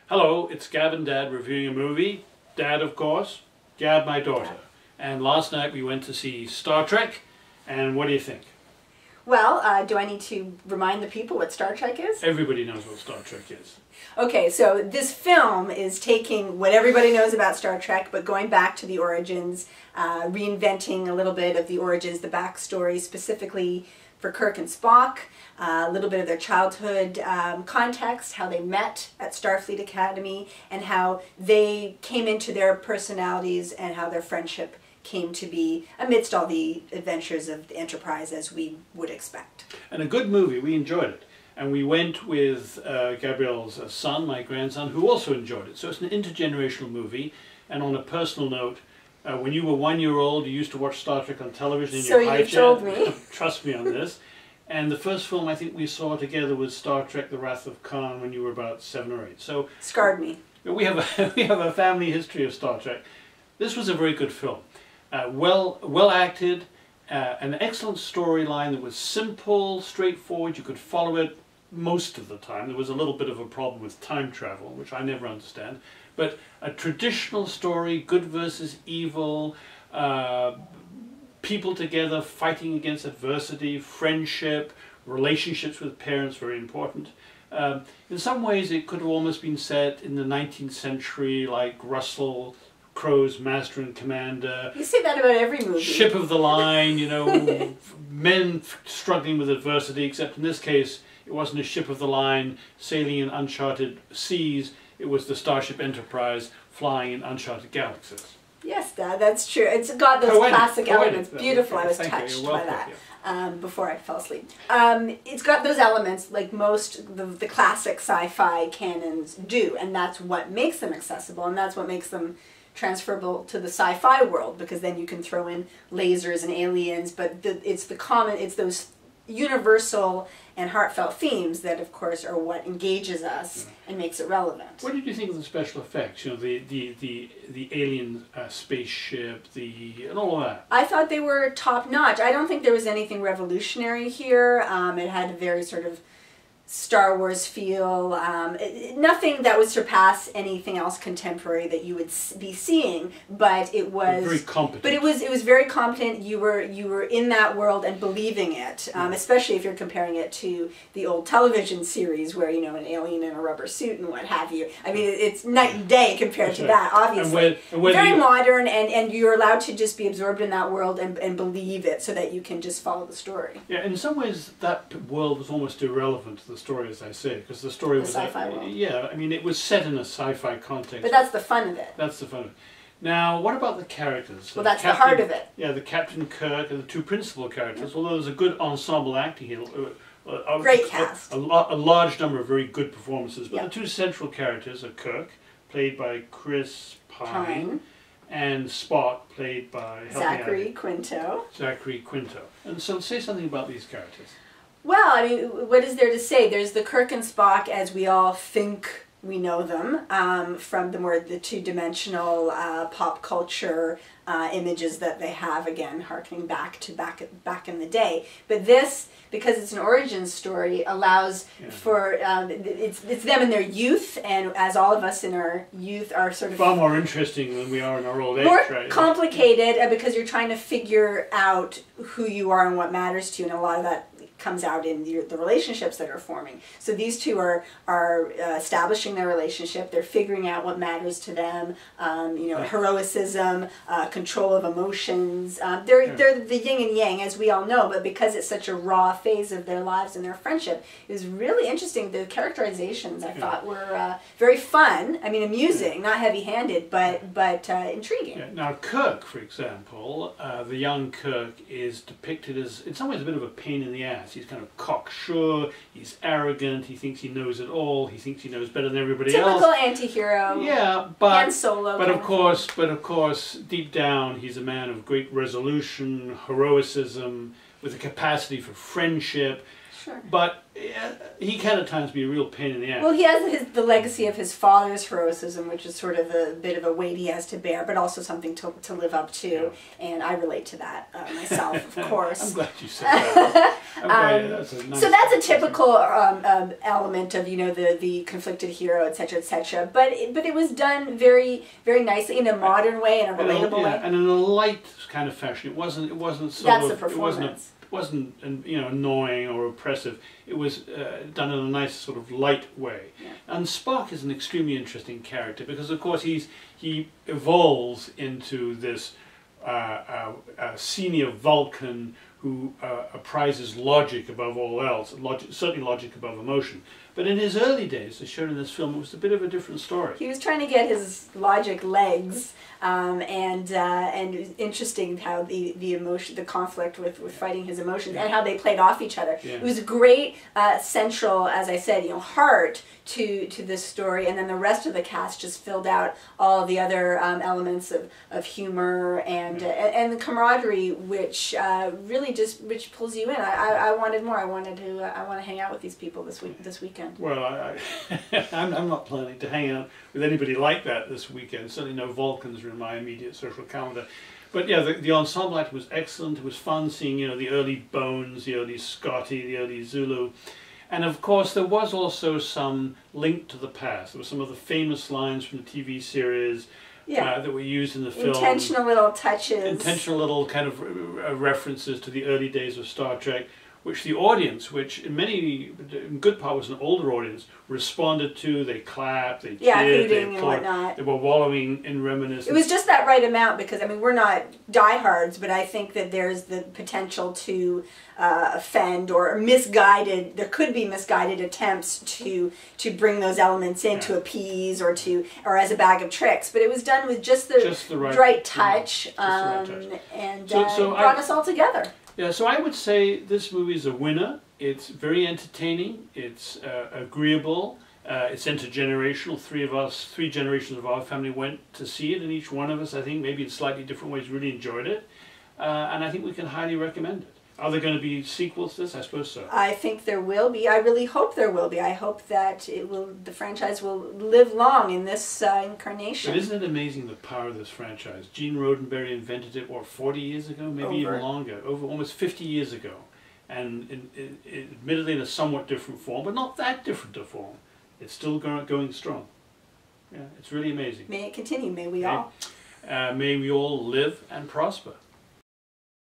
Hello, it's Gab and Dad reviewing a movie. Dad, of course. Gab, my daughter. And last night we went to see Star Trek. And what do you think? Well, do I need to remind the people what Star Trek is? Everybody knows what Star Trek is. Okay, so this film is taking what everybody knows about Star Trek, but going back to the origins, reinventing a little bit of the origins, the backstory, specifically for Kirk and Spock, a little bit of their childhood context, how they met at Starfleet Academy, and how they came into their personalities and how their friendship came to be amidst all the adventures of the Enterprise as we would expect. And a good movie, we enjoyed it. And we went with Gabrielle's son, my grandson, who also enjoyed it. So it's an intergenerational movie. And on a personal note, when you were 1 year old, you used to watch Star Trek on television in your high chair. So you told me. Trust me on this. And the first film I think we saw together was Star Trek: The Wrath of Khan when you were about 7 or 8. So scarred me. We have a family history of Star Trek. This was a very good film. Well acted, an excellent storyline that was simple, straightforward. You could follow it most of the time. There was a little bit of a problem with time travel, which I never understand. But a traditional story, good versus evil, people together fighting against adversity, friendship, relationships with parents, very important. In some ways it could have almost been set in the 19th century, like Russell Crowe's Master and Commander. You say that about every movie. Ship of the line, you know, men struggling with adversity, except in this case it wasn't a ship of the line sailing in uncharted seas, it was the Starship Enterprise flying in uncharted galaxies. Yes, Dad, that's true. It's got those classic elements. Beautiful. I was touched by that before I fell asleep. It's got those elements like most the classic sci-fi canons do, and that's what makes them accessible, and that's what makes them transferable to the sci-fi world, because then you can throw in lasers and aliens, but it's those universal and heartfelt themes that, of course, are what engages us and makes it relevant. What did you think of the special effects? You know, the alien spaceship, and all of that. I thought they were top notch. I don't think there was anything revolutionary here. It had a very sort of Star Wars feel, nothing that would surpass anything else contemporary that you would be seeing, but it was very competent. But it was very competent. You were in that world and believing it, especially if you're comparing it to the old television series where, you know, an alien in a rubber suit and what have you. I mean, it's night and day compared to that, obviously. And very modern, and you're allowed to just be absorbed in that world and believe it so that you can just follow the story. Yeah, in some ways that world was almost irrelevant to the story, as I say, because the story was sci-fi world. Yeah, I mean, it was set in a sci-fi context. But that's the fun of it. That's the fun of it. Now, what about the characters? Well, that's the heart of it. Yeah, the Captain Kirk and the two principal characters, although there's a good ensemble acting here. Great cast. A large number of very good performances. But the two central characters are Kirk, played by Chris Pine, and Spock, played by Zachary Quinto. Zachary Quinto. And so say something about these characters. Well, I mean, what is there to say? There's the Kirk and Spock as we all think we know them, from the two-dimensional pop culture images that they have, again, harkening back in the day. But this, because it's an origin story, allows for, it's them in their youth, and as all of us in our youth are sort of far more interesting than we are in our old age, more right? Complicated, because you're trying to figure out who you are and what matters to you, and a lot of that comes out in the relationships that are forming. So these two are establishing their relationship. They're figuring out what matters to them. You know, heroicism, control of emotions. They're the yin and yang, as we all know. But because it's such a raw phase of their lives and their friendship, it was really interesting. The characterizations I thought were very fun. I mean, amusing, not heavy-handed, but intriguing. Yeah. Now, Kirk, for example, the young Kirk is depicted as, in some ways, a bit of a pain in the ass. He's kind of cocksure, he's arrogant, he thinks he knows it all, he thinks he knows better than everybody else. Typical anti-hero. Yeah, but Han Solo. But of course, deep down, he's a man of great resolution, heroicism, with a capacity for friendship. Sure. But he can at times be a real pain in the ass. Well, he has the legacy of his father's heroism, which is sort of a bit of a weight he has to bear, but also something to live up to. Yeah. And I relate to that myself, of course. I'm glad you said that. So that's a typical element of, you know, the conflicted hero, etc., etc. But it was done very, very nicely in a modern way, in a relatable way, and in a light kind of fashion. It wasn't sort that's of, the performance. It wasn't you know, annoying or oppressive. It was done in a nice sort of light way. Yeah. And Spock is an extremely interesting character because, of course, he evolves into this senior Vulcan who prizes logic above all else, certainly logic above emotion. But in his early days, as shown in this film, it was a bit of a different story. He was trying to get his logic legs, and it was interesting how the emotion, the conflict with fighting his emotions, and how they played off each other. Yeah. It was a great central, as I said, you know, heart to this story, and then the rest of the cast just filled out all the other elements of humor and the camaraderie, which really which pulls you in. I wanted more. I want to hang out with these people this weekend. Well, I'm not planning to hang out with anybody like that this weekend. Certainly no Vulcans are in my immediate social calendar. But yeah, the ensemble act was excellent. It was fun seeing, you know, the early Bones, the early Scotty, the early Zulu. And of course there was also some link to the past. There were some of the famous lines from the TV series that were used in the film. Intentional little touches. Intentional little kind of references to the early days of Star Trek, which the audience, which in good part was an older audience, responded to. They clapped, they cheered, hooting and whatnot. They were wallowing in reminiscence. It was just that right amount because, I mean, we're not diehards, but I think that there's the potential to offend or misguided. There could be misguided attempts to bring those elements in to appease or as a bag of tricks. But it was done with just the right touch, and brought us all together. Yeah, so I would say this movie is a winner. It's very entertaining. It's agreeable. It's intergenerational. Three generations of our family went to see it, and each one of us, I think, maybe in slightly different ways, really enjoyed it. And I think we can highly recommend it. Are there going to be sequels to this? I suppose so. I think there will be. I really hope there will be. I hope that the franchise will live long in this incarnation. But isn't it amazing the power of this franchise? Gene Roddenberry invented it, 40 years ago? Maybe even longer. Over almost 50 years ago. And admittedly in a somewhat different form, but not that different a form. It's still going strong. Yeah, it's really amazing. May it continue. May we all. May we all live and prosper.